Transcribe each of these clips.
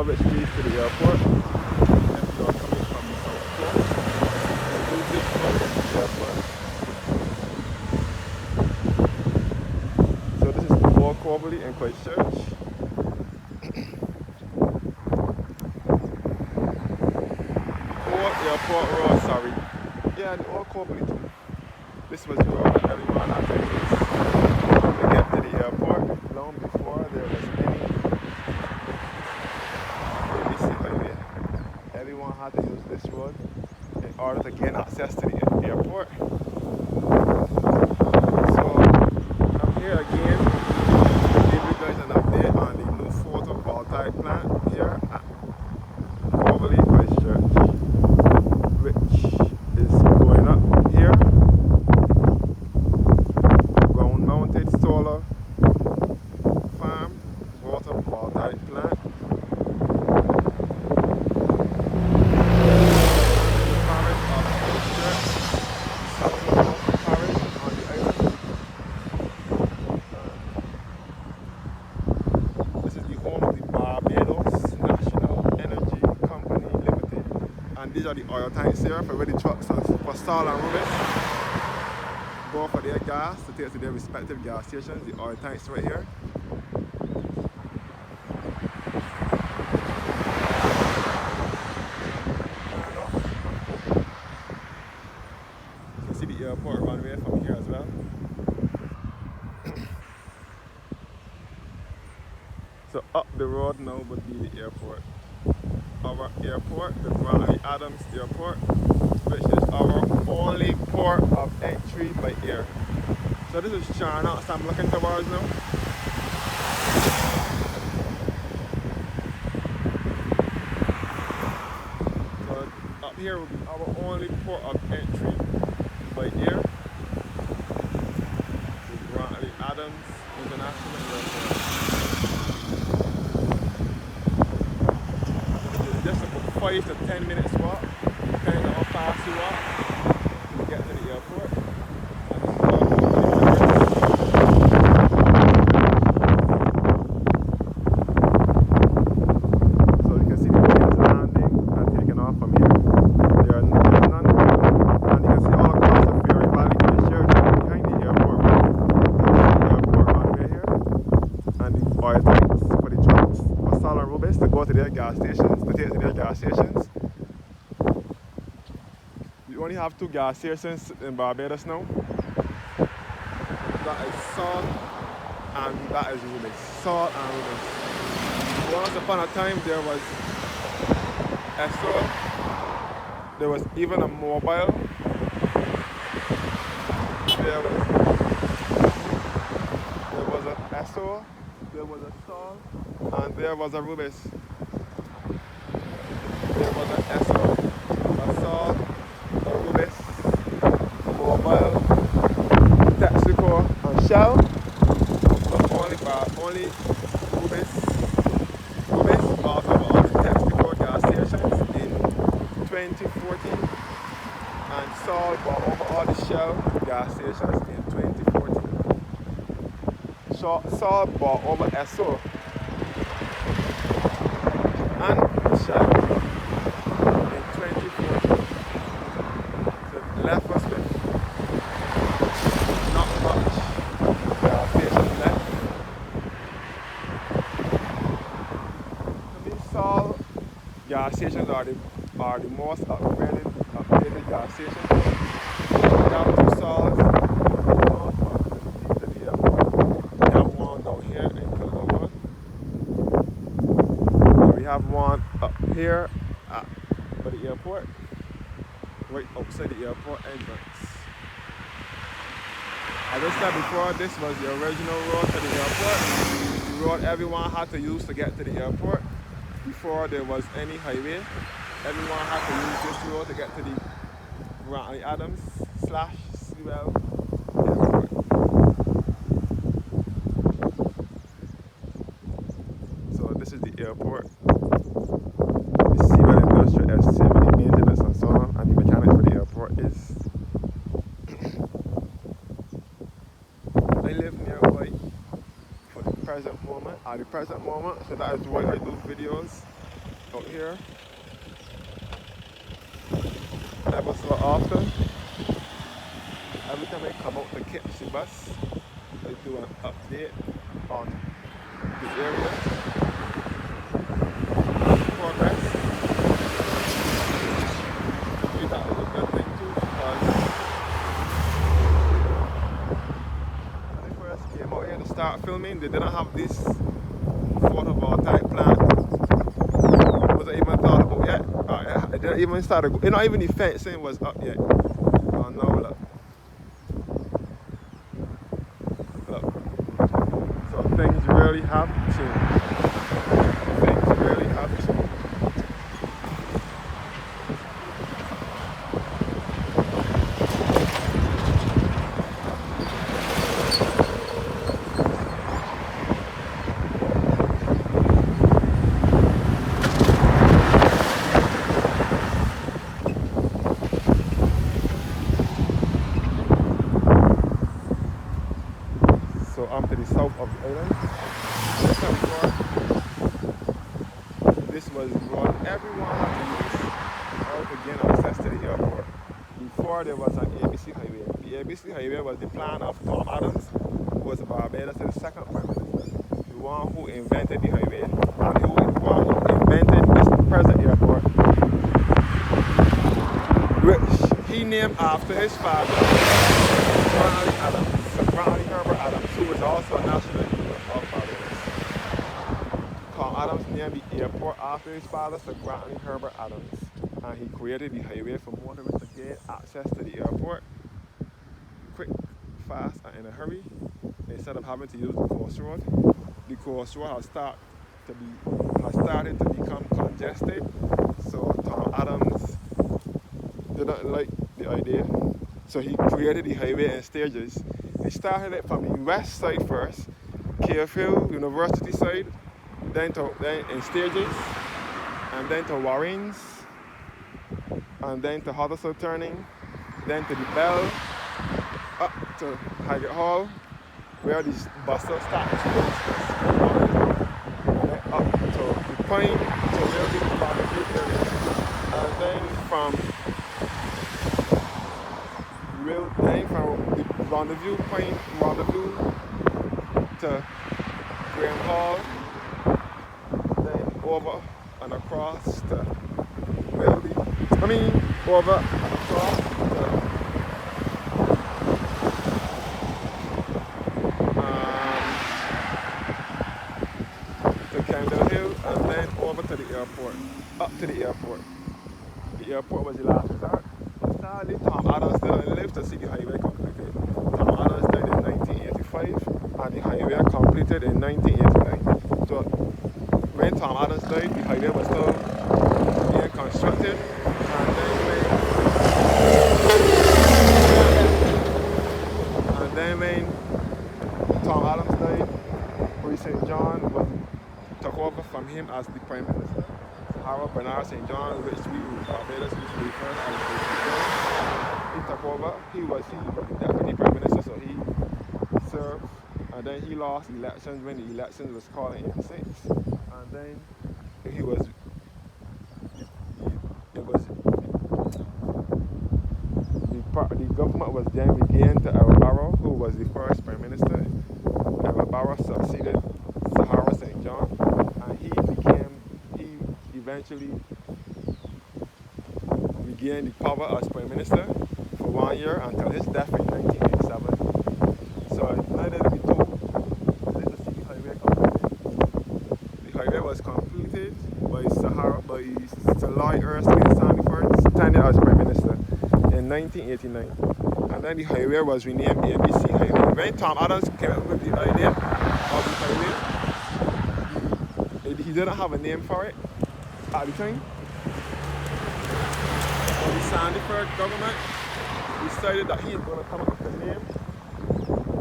which leads to the airport. If you are coming from the south coast, you use this road to the airport. So this is the Port Coverley in Christchurch. Old Airport Road, sorry. Yeah, the old Coverley too. This was the road that everyone had to use to get to the airport long before there was any ABC highway. Everyone had to use this road in order to gain access to the airport. So I'm here again to give you guys an update on the new photovoltaic plant here at Coverley, Christchurch, which is going up here. Ground mounted solar farm, photovoltaic plant. This is the home of the Barbados National Energy Company Limited. And these are the oil tanks here for where the trucks for Sal and Rubis go for their gas to take to their respective gas stations. The oil tanks right here. You can see the airport runway from here as well. So up the road now would be the airport. Our airport, the Barbados Adams Airport, which is our only port of entry by air. So this is China, so I'm looking towards now. So up here will be our only port of entry by air. The Barbados Adams International Airport. Just about 5 to 10 minutes walk, depending on how fast you walk, to get to the airport. So you can see the planes landing and taking off from here. There are none, and you can see all across the ferry valley in the church behind the airport. The airport runway here, and the oil tanks for the trucks for Sal and Rubis to go to their gas stations, to take to their gas stations. We only have 2 gas stations in Barbados now. That is Sal and that is Rubis. Sal and Rubis. Once upon a time there was Esso. There was even a mobile. There was an Esso. There was a Sal. And there was a Rubis. There was an Esso, a Sal, a Rubis, Mobile, Texaco, and Shell. But only Rubis bought over all the Texaco gas stations in 2014, and Sal bought over all the Shell gas stations in 2014. Sal bought over Esso and Shell in 2014. So left us with not much gas station left. So these Sal gas stations are the most upgraded gas stations. We have 2 Sals to the airport. We have one down here in Coverley. We have one up here by the airport, right outside the airport entrance. As I said before, this was the original road to the airport. The road everyone had to use to get to the airport before there was any highway. Everyone had to use this road to get to the Barbados Adams / Sewell Airport. So this is the airport. The Sewell Industrial Estate with the maintenance and so on, and the mechanics for the airport is. I live nearby for the present moment, at the present moment, so that is why I do videos out here ever so often. Every time I come out to catch the bus, I do an update on the area progress. We thought it was a good thing too because when I first came out here to start filming, they didn't have this photovoltaic plant. Wasn't even thought about yet. It didn't even start. You know, even the fencing was up yet. Oh no, look. So things really have changed. Things really have changed. So I'm to the south of the island. This was road everyone had to use to gain access to the airport. Before there was an ABC highway. The ABC highway was the plan of Tom Adams, who was Barbados' second prime minister. The one who invented the highway and the one who invented this present airport, which he named after his father, Barbados Adams. Ronnie Herbert Adams, who was also a national hero of Barbados. Tom Adams named the airport after his father, Sir Ronnie Herbert Adams, and he created the highway for motorists to gain access to the airport quick, fast, and in a hurry, instead of having to use the coast road. The coast road has started to become congested, so Tom Adams didn't like the idea, so he created the highway in stages. He started it from the west side first, Carefield University side, then in stages, and then to Warrens, and then to Huddersfield turning, then to the Bell, up to Highgate Hall, where the buses start to go, and then up to the Point, to where the Barbados area, and then from the rendezvous to Graham Hall, then over and across to Welby. Over and across to Camden Hill, and then over to the airport, up to the airport. The airport was the last resort. Sadly, Tom Adams didn't live to see the highway completed. Tom Adams died in 1985, and the highway completed in 1989. So when Tom Adams died, the highway was still being constructed, and then when Tom Adams died, Marie St. John took over from him as the Prime Minister. Harold Bernard St. John, which we Barbados used to refer to as the he took over. He was the deputy prime minister, so he served, and then he lost elections when the elections was called in 86, and then the government was then regained to Barrow, who was the first prime minister. Barrow succeeded Sahara St. John, and he eventually regained the power as prime minister for 1 year until his death in 1987. So neither of the two lived to see the highway completed. The highway was completed by Sir Lloyd Erskine Sandiford's tenure as prime minister in 1989. And then the highway was renamed ABC Highway. When Tom Adams came up with the idea of the highway, he didn't have a name for it at the time. But the Sandiford government decided that he was going to come up with a name.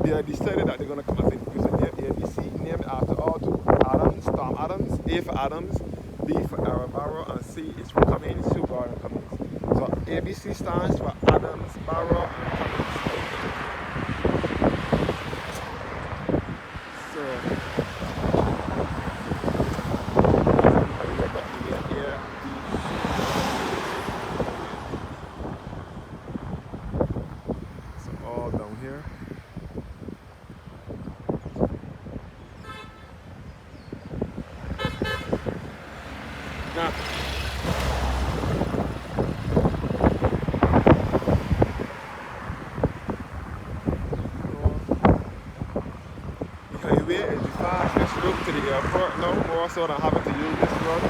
They decided that they're going to come up with a name, ABC, named after all two Adams, Tom Adams, A for Adams, B for Barrow, and C is for Cummings, Sue Barrow and Cummings. So ABC stands for Adams, Barrow, and Cummings. So here. Now, the highway is the fastest route to the airport now, more so than having to use this road,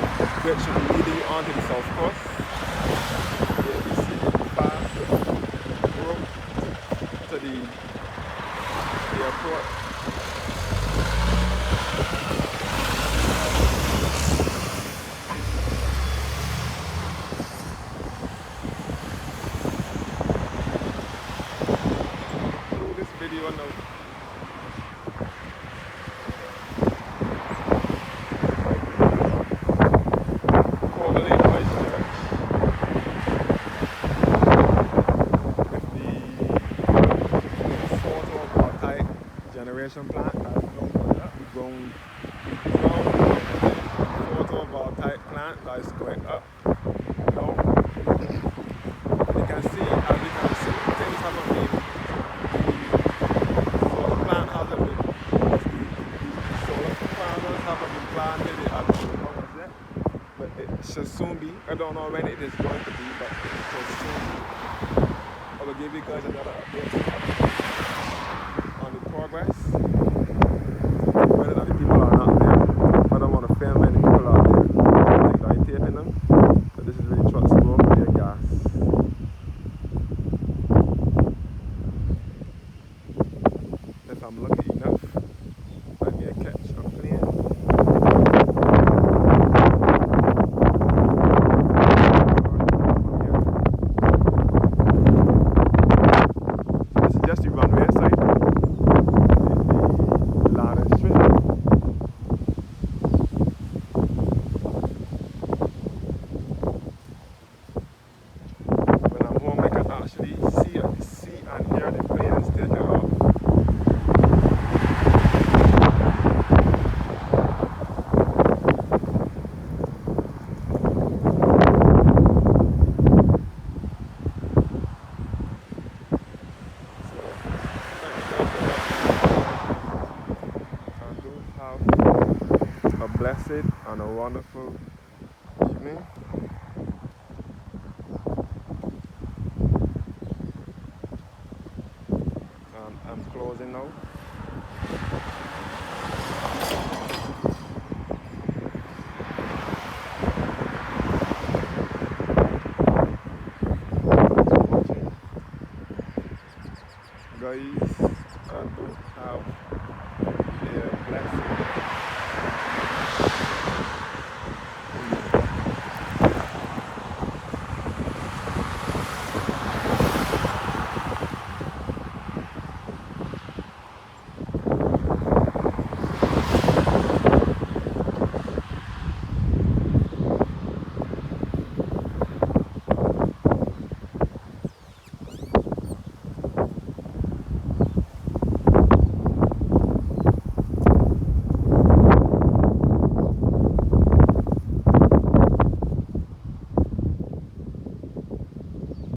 which should be leading you onto the south coast. Here you see the fastest route to the airport. Do this video now. Coverley Church with the photovoltaic generation plant that's going photovoltaic plant that is going up. Now, you can see, things haven't been, the solar plant hasn't been, solar panels haven't been planted in actual hours yet, but it should soon be. I don't know when it is going to be, but it should soon be. I will give you guys another update on the progress. Whether the people are not there, I don't want to film any people out there. I think that I'm taping them, but this is really trucks go up their gas. If I'm lucky enough, I may catch a plane. This is just the runway side, the landing strip. When I'm home, I can actually see and hear the planes taking off. Have a blessed and a wonderful evening. I'm closing now. Guys, and have a blessed